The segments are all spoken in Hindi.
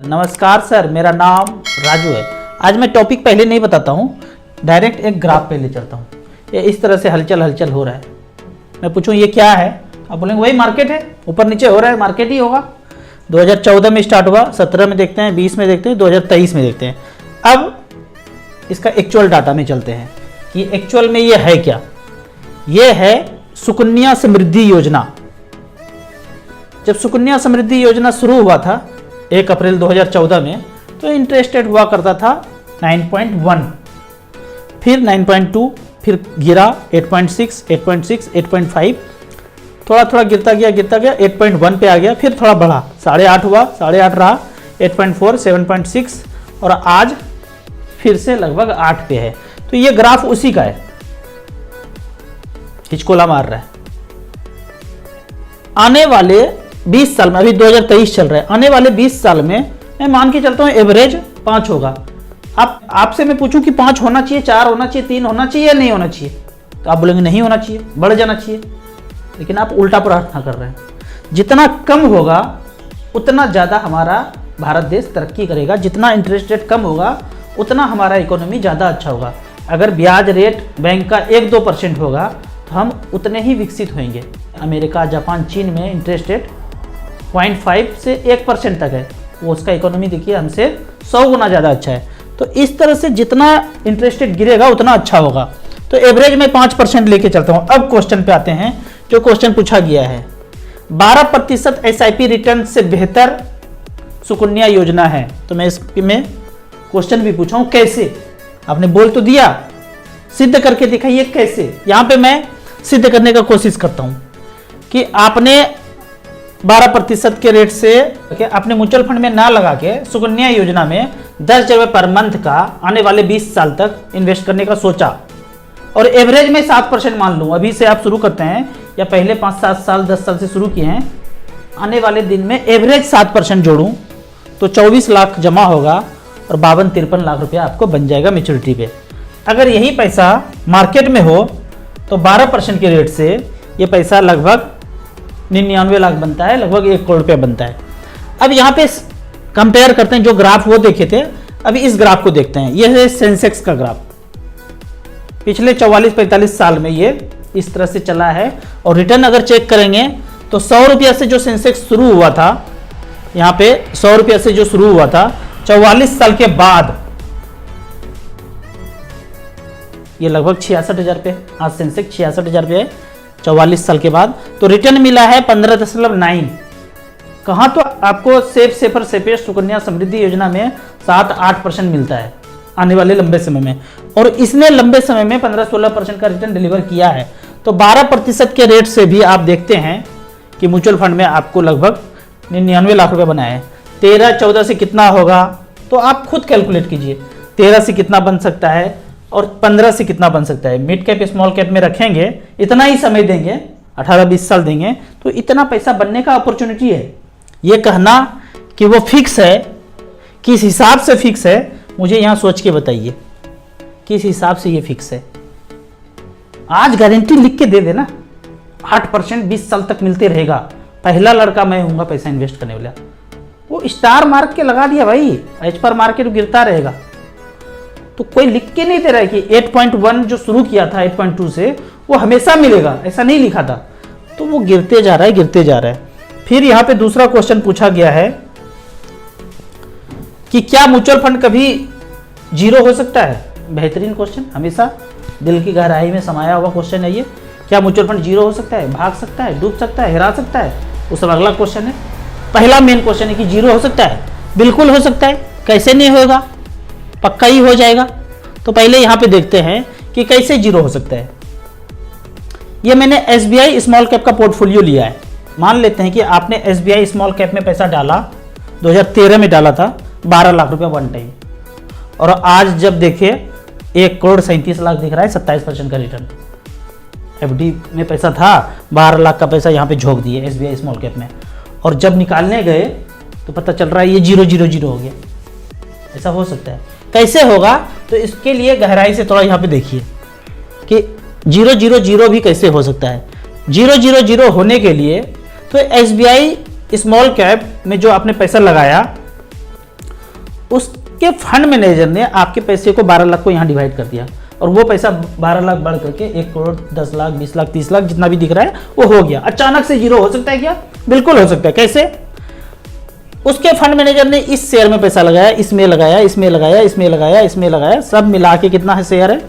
नमस्कार सर, मेरा नाम राजू है। आज मैं टॉपिक पहले नहीं बताता हूँ, डायरेक्ट एक ग्राफ पे ले चलता हूँ। ये इस तरह से हलचल हो रहा है। मैं पूछूँ ये क्या है, आप बोलेंगे वही मार्केट है, ऊपर नीचे हो रहा है, मार्केट ही होगा। 2014 में स्टार्ट हुआ, 17 में देखते हैं, 20 में देखते हैं, 2023 में देखते हैं। अब इसका एक्चुअल डाटा में चलते हैं कि एक्चुअल में ये है क्या। ये है सुकन्या समृद्धि योजना। जब सुकन्या समृद्धि योजना शुरू हुआ था 1 अप्रैल 2014 में, तो इंटरेस्ट रेट हुआ करता था 9.1, फिर 9.2, फिर गिरा 8.6, 8.6, 8.5, थोड़ा थोड़ा गिरता गया 8.1 पे आ गया, फिर थोड़ा बढ़ा 8.5 हुआ, 8.5 रहा, 8.4, 7.6 और आज फिर से लगभग 8 पे है। तो ये ग्राफ उसी का है, हिचकोला मार रहा है। आने वाले 20 साल में, अभी 2023 चल रहा है, आने वाले 20 साल में मैं मान के चलता हूं एवरेज 5 होगा। अब आपसे मैं पूछूं कि 5 होना चाहिए, 4 होना चाहिए, 3 होना चाहिए या नहीं होना चाहिए, तो आप बोलेंगे नहीं होना चाहिए, बढ़ जाना चाहिए। लेकिन आप उल्टा प्रार्थना कर रहे हैं। जितना कम होगा उतना ज़्यादा हमारा भारत देश तरक्की करेगा। जितना इंटरेस्ट रेट कम होगा उतना हमारा इकोनॉमी ज़्यादा अच्छा होगा। अगर ब्याज रेट बैंक का 1-2% होगा तो हम उतने ही विकसित होंगे। अमेरिका, जापान, चीन में इंटरेस्ट रेट 0.5 से 1% तक है, वो उसका इकोनॉमी देखिए हमसे 100 गुना ज़्यादा अच्छा है। तो इस तरह से जितना इंटरेस्ट रेट गिरेगा उतना अच्छा होगा। तो एवरेज में 5% लेके चलता हूँ। अब क्वेश्चन पे आते हैं, जो क्वेश्चन पूछा गया है 12% SIP रिटर्न से बेहतर सुकन्या योजना है। तो मैं इसमें क्वेश्चन भी पूछा हूँ कैसे। आपने बोल तो दिया, सिद्ध करके दिखाइए कैसे। यहाँ पे मैं सिद्ध करने का कोशिश करता हूँ कि आपने 12% के रेट से अपने म्यूचुअल फंड में ना लगा के सुकन्या योजना में 10 रुपये पर मंथ का आने वाले 20 साल तक इन्वेस्ट करने का सोचा, और एवरेज में 7% मान लूँ। अभी से आप शुरू करते हैं या पहले 5-7 साल 10 साल से शुरू किए हैं, आने वाले दिन में एवरेज 7% जोड़ूँ तो 24 लाख जमा होगा और 52-53 लाख रुपया आपको बन जाएगा मैच्योरिटी पे। अगर यही पैसा मार्केट में हो तो 12% के रेट से ये पैसा लगभग 99 लाख बनता है, लगभग 1 करोड़ रुपया बनता है। अब यहाँ पे कंपेयर करते हैं, जो ग्राफ वो देखे थे, अभी इस ग्राफ को देखते हैं। यह है सेंसेक्स का ग्राफ। पिछले 44-45 साल में ये इस तरह से चला है, और रिटर्न अगर चेक करेंगे तो 100 रुपया से जो सेंसेक्स शुरू हुआ था, यहाँ पे 100 रुपया से जो शुरू हुआ था, 44 साल के बाद ये लगभग 66,000 पे। आज सेंसेक्स 66,000 पे है 44 साल के बाद। तो रिटर्न मिला है 15.9। कहाँ तो आपको सेफर सेफेस्ट सुकन्या समृद्धि योजना में 7-8% मिलता है आने वाले लंबे समय में, और इसने लंबे समय में 15-16% का रिटर्न डिलीवर किया है। तो 12% के रेट से भी आप देखते हैं कि म्यूचुअल फंड में आपको लगभग 99 लाख रुपए बनाए हैं। 13-14 से कितना होगा तो आप खुद कैलकुलेट कीजिए। 13 से कितना बन सकता है और 15 से कितना बन सकता है। मिड कैप स्मॉल कैप में रखेंगे, इतना ही समय देंगे, 18-20 साल देंगे, तो इतना पैसा बनने का अपॉर्चुनिटी है। ये कहना कि वो फिक्स है, किस हिसाब से फिक्स है, मुझे यहाँ सोच के बताइए किस हिसाब से ये फिक्स है। आज गारंटी लिख के दे देना 8% 20 साल तक मिलते रहेगा। पहला लड़का मैं हूँगा पैसा इन्वेस्ट करने वाला। वो स्टार मार्क के लगा दिया भाई, एज पर मार्केट गिरता रहेगा। तो कोई लिख के नहीं दे रहा है कि 8.1 जो शुरू किया था 8.2 से वो हमेशा मिलेगा, ऐसा नहीं लिखा था। तो वो गिरते जा रहा है, गिरते जा रहा है। फिर यहाँ पे दूसरा क्वेश्चन पूछा गया है कि क्या म्यूचुअल फंड कभी जीरो हो सकता है। बेहतरीन क्वेश्चन, हमेशा दिल की गहराई में समाया हुआ क्वेश्चन है ये। क्या म्यूचुअल फंड जीरो हो सकता है, भाग सकता है, डूब सकता है, हिरा सकता है, वो सब अगला क्वेश्चन है। पहला मेन क्वेश्चन है कि जीरो हो सकता है। बिल्कुल हो सकता है, कैसे नहीं होगा, पक्का ही हो जाएगा। तो पहले यहाँ पे देखते हैं कि कैसे जीरो हो सकता है। ये मैंने SBI स्मॉल कैप का पोर्टफोलियो लिया है। मान लेते हैं कि आपने SBI स्मॉल कैप में पैसा डाला, 2013 में डाला था 12 लाख रुपया वन टाइम, और आज जब देखिए 1 करोड़ 37 लाख दिख रहा है, 27% का रिटर्न। FD में पैसा था, 12 लाख का पैसा यहाँ पे झोंक दिए SBI स्मॉल कैप में, और जब निकालने गए तो पता चल रहा है ये 0-0-0 हो गया। ऐसा हो सकता है, कैसे होगा, तो इसके लिए गहराई से थोड़ा यहाँ पे देखिए कि 0-0-0 भी कैसे हो सकता है। 0-0-0 होने के लिए तो SBI स्मॉल कैप में जो आपने पैसा लगाया उसके फंड मैनेजर ने आपके पैसे को 12 लाख को यहाँ डिवाइड कर दिया और वो पैसा 12 लाख बढ़ करके 1 करोड़ 10 लाख 20 लाख 30 लाख जितना भी दिख रहा है वो हो गया। अचानक से जीरो हो सकता है क्या? बिल्कुल हो सकता है। कैसे? उसके फंड मैनेजर ने इस शेयर में पैसा लगाया, इसमें लगाया, इसमें लगाया, इसमें लगाया, इसमें लगाया, सब मिला के कितना है शेयर है?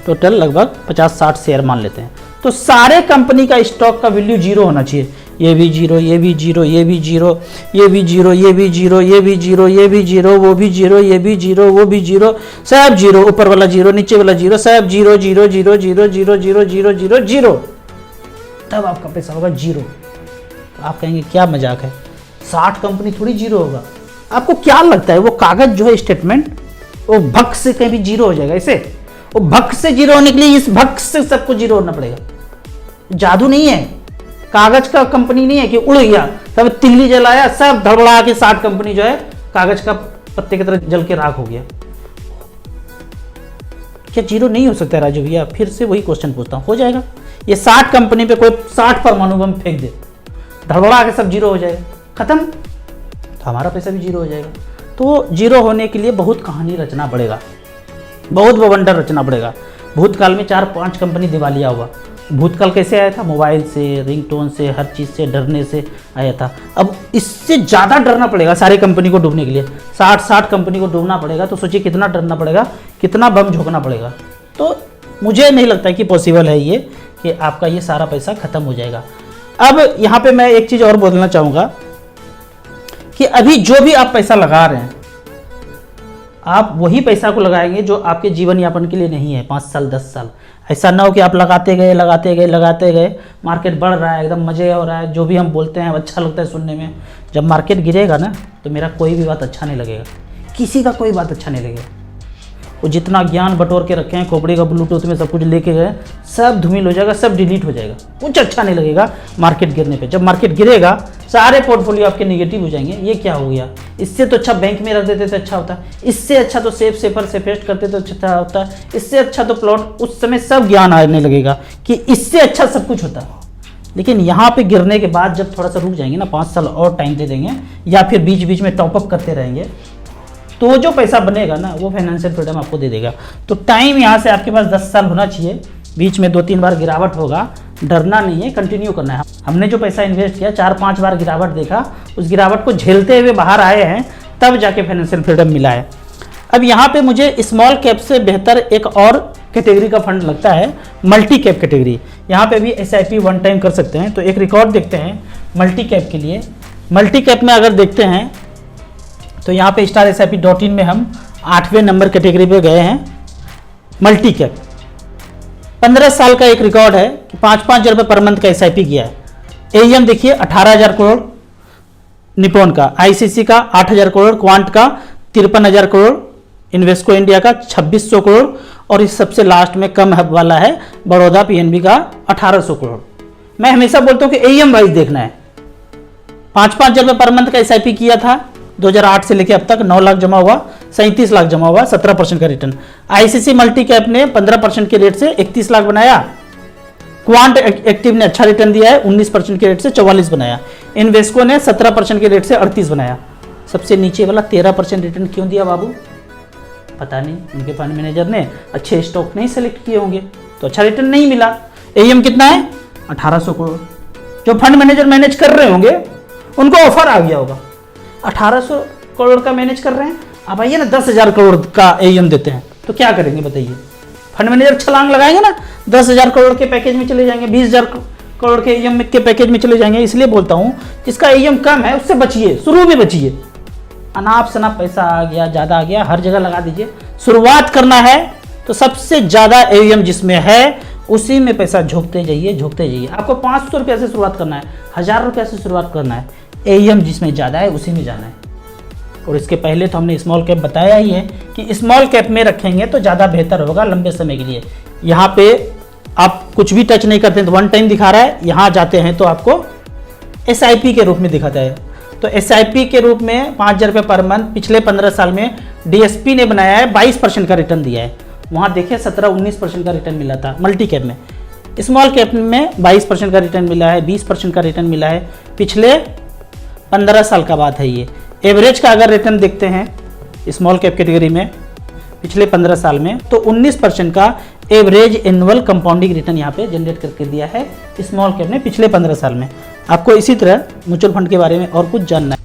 टोटल लगभग 50-60 शेयर मान लेते हैं। तो सारे कंपनी का स्टॉक का वैल्यू जीरो होना चाहिए। ये भी जीरो, ये भी जीरो, ये भी जीरो, ये भी जीरो, ये भी जीरो, ये भी जीरो, ये भी जीरो, वो भी जीरो, ये भी जीरो, वो भी जीरो, सब जीरो, ऊपर वाला जीरो, नीचे वाला जीरो, सब zero zero zero zero zero zero zero zero zero, तब आपका पैसा होगा जीरो। तो आप कहेंगे क्या मजाक है, 60 कंपनी थोड़ी जीरो होगा। आपको क्या लगता है वो कागज जो है स्टेटमेंट वो भक से कहीं भी जीरो हो जाएगा? ऐसे वो भक से जीरो होने के लिए इस भक से सबको जीरो होना पड़ेगा। जादू नहीं है, कागज का कंपनी नहीं है कि उड़ गया तब तिल्ली जलाया सब धड़बड़ा के 60 कंपनी जो है कागज का पत्ते की तरह जल के राख हो गया। क्या जीरो नहीं हो सकता राजू भैया? फिर से वही क्वेश्चन पूछता हूं, हो जाएगा? ये 60 कंपनी पे कोई 60 परमाणु बम फेंक दे, धड़बड़ा के सब जीरो हो जाएगा, खत्म, तो हमारा पैसा भी जीरो हो जाएगा। तो जीरो होने के लिए बहुत कहानी रचना पड़ेगा, बहुत बवंडर रचना पड़ेगा। भूतकाल में 4-5 कंपनी दिवालिया हुआ। भूतकाल कैसे आया था? मोबाइल से, रिंगटोन से, हर चीज़ से डरने से आया था। अब इससे ज़्यादा डरना पड़ेगा सारी कंपनी को डूबने के लिए, 60 कंपनी को डूबना पड़ेगा। तो सोचिए कितना डरना पड़ेगा, कितना बम झोंकना पड़ेगा। तो मुझे नहीं लगता कि पॉसिबल है ये कि आपका ये सारा पैसा खत्म हो जाएगा। अब यहाँ पे मैं एक चीज़ और बोलना चाहूँगा कि अभी जो भी आप पैसा लगा रहे हैं, आप वही पैसा को लगाएंगे जो आपके जीवन यापन के लिए नहीं है 5 साल 10 साल। ऐसा ना हो कि आप लगाते गए लगाते गए लगाते गए, मार्केट बढ़ रहा है, एकदम मज़े हो रहा है, जो भी हम बोलते हैं अच्छा लगता है सुनने में। जब मार्केट गिरेगा ना तो मेरा कोई भी बात अच्छा नहीं लगेगा, किसी का कोई बात अच्छा नहीं लगेगा। वो जितना ज्ञान बटोर के रखे हैं खोपड़ी का ब्लूटूथ में सब कुछ लेके गए, सब धूमिल हो जाएगा, सब डिलीट हो जाएगा, कुछ अच्छा नहीं लगेगा मार्केट गिरने पे। जब मार्केट गिरेगा सारे पोर्टफोलियो आपके नेगेटिव हो जाएंगे। ये क्या हो गया, इससे तो अच्छा बैंक में रख देते तो अच्छा होता, इससे अच्छा तो सेफर सेफेस्ट करते तो अच्छा होता, इससे अच्छा तो प्लॉट, उस समय सब ज्ञान आने लगेगा कि इससे अच्छा सब कुछ होता। लेकिन यहाँ पे गिरने के बाद जब थोड़ा सा रुक जाएंगे ना, 5 साल और टाइम दे देंगे या फिर बीच बीच में टॉपअप करते रहेंगे, तो जो पैसा बनेगा ना वो फाइनेंशियल फ्रीडम आपको दे देगा। तो टाइम यहाँ से आपके पास 10 साल होना चाहिए, बीच में 2-3 बार गिरावट होगा, डरना नहीं है, कंटिन्यू करना है। हमने जो पैसा इन्वेस्ट किया 4-5 बार गिरावट देखा, उस गिरावट को झेलते हुए बाहर आए हैं, तब जाके फाइनेंशियल फ्रीडम मिला है। अब यहाँ पे मुझे स्मॉल कैप से बेहतर एक और कैटेगरी का फंड लगता है, मल्टी कैप कैटेगरी। यहाँ पे भी SIP 1 टाइम कर सकते हैं। तो एक रिकॉर्ड देखते हैं मल्टी कैप के लिए। मल्टी कैप में अगर देखते हैं तो यहाँ पे StarSIP.in में हम 8वें नंबर कैटेगरी पे गए हैं, मल्टी कैप। 15 साल का एक रिकॉर्ड है कि 5-5 हज़ार रुपये पर मंथ का SIP किया है। AUM देखिए 18,000 करोड़ निपोन का, ICC का 8,000 करोड़, क्वांट का 53,000 करोड़, इन्वेस्को इंडिया का 2,600 करोड़ और इस सबसे लास्ट में कम वाला है बड़ौदा PNB का 1,800 करोड़। मैं हमेशा बोलता हूँ कि AUM वाइज देखना है। 5-5 हज़ार रुपये पर मंथ का SIP किया था 2008 से लेकर अब तक, 9 लाख जमा हुआ, 37 लाख जमा हुआ, 17% का रिटर्न। ICC मल्टी कैप ने 15% के रेट से 31 लाख बनाया। क्वांट एक्टिव ने अच्छा रिटर्न दिया है, 19% के रेट से 44 बनाया। इन्वेस्को ने 17% के रेट से 38 बनाया। सबसे नीचे वाला 13% रिटर्न क्यों दिया बाबू? पता नहीं, उनके फंड मैनेजर ने अच्छे स्टॉक नहीं सेलेक्ट किए होंगे तो अच्छा रिटर्न नहीं मिला। AUM कितना है? 1,800 करोड़। जो फंड मैनेजर मैनेज कर रहे होंगे उनको ऑफर आ गया होगा, 1,800 करोड़ का मैनेज कर रहे हैं, आप आइए ना 10,000 करोड़ का AUM देते हैं, तो क्या करेंगे बताइए? फंड मैनेजर छलांग लगाएंगे ना, 10,000 करोड़ के पैकेज में चले जाएंगे, 20,000 करोड़ के AUM के पैकेज में चले जाएंगे। इसलिए बोलता हूँ जिसका AUM कम है उससे बचिए, शुरू में बचिए। अनाप शनाप पैसा आ गया, ज़्यादा आ गया, हर जगह लगा दीजिए। शुरुआत करना है तो सबसे ज़्यादा AUM जिसमें है उसी में पैसा झोंकते जाइए, झोंकते जाइए। आपको 500 रुपये से शुरुआत करना है, 1,000 रुपये से शुरुआत करना है, AUM जिसमें ज़्यादा है उसी में जाना है। और इसके पहले तो हमने स्मॉल कैप बताया ही है कि स्मॉल कैप में रखेंगे तो ज़्यादा बेहतर होगा लंबे समय के लिए। यहाँ पे आप कुछ भी टच नहीं करते हैं तो 1 टाइम दिखा रहा है, यहाँ जाते हैं तो आपको SIP के रूप में दिखाता है। तो SIP के रूप में 5,000 रुपये पर मंथ पिछले 15 साल में DSP ने बनाया है, 22% का रिटर्न दिया है। वहाँ देखिए 17-19% का रिटर्न मिला था मल्टी कैप में। स्मॉल कैप में 22% का रिटर्न मिला है, 20% का रिटर्न मिला है। पिछले 15 साल का बात है ये। एवरेज का अगर रिटर्न देखते हैं स्मॉल कैप कैटेगरी में पिछले 15 साल में, तो 19% का एवरेज एनुअल कंपाउंडिंग रिटर्न यहाँ पे जनरेट करके दिया है स्मॉल कैप ने पिछले 15 साल में। आपको इसी तरह म्यूचुअल फंड के बारे में और कुछ जानना है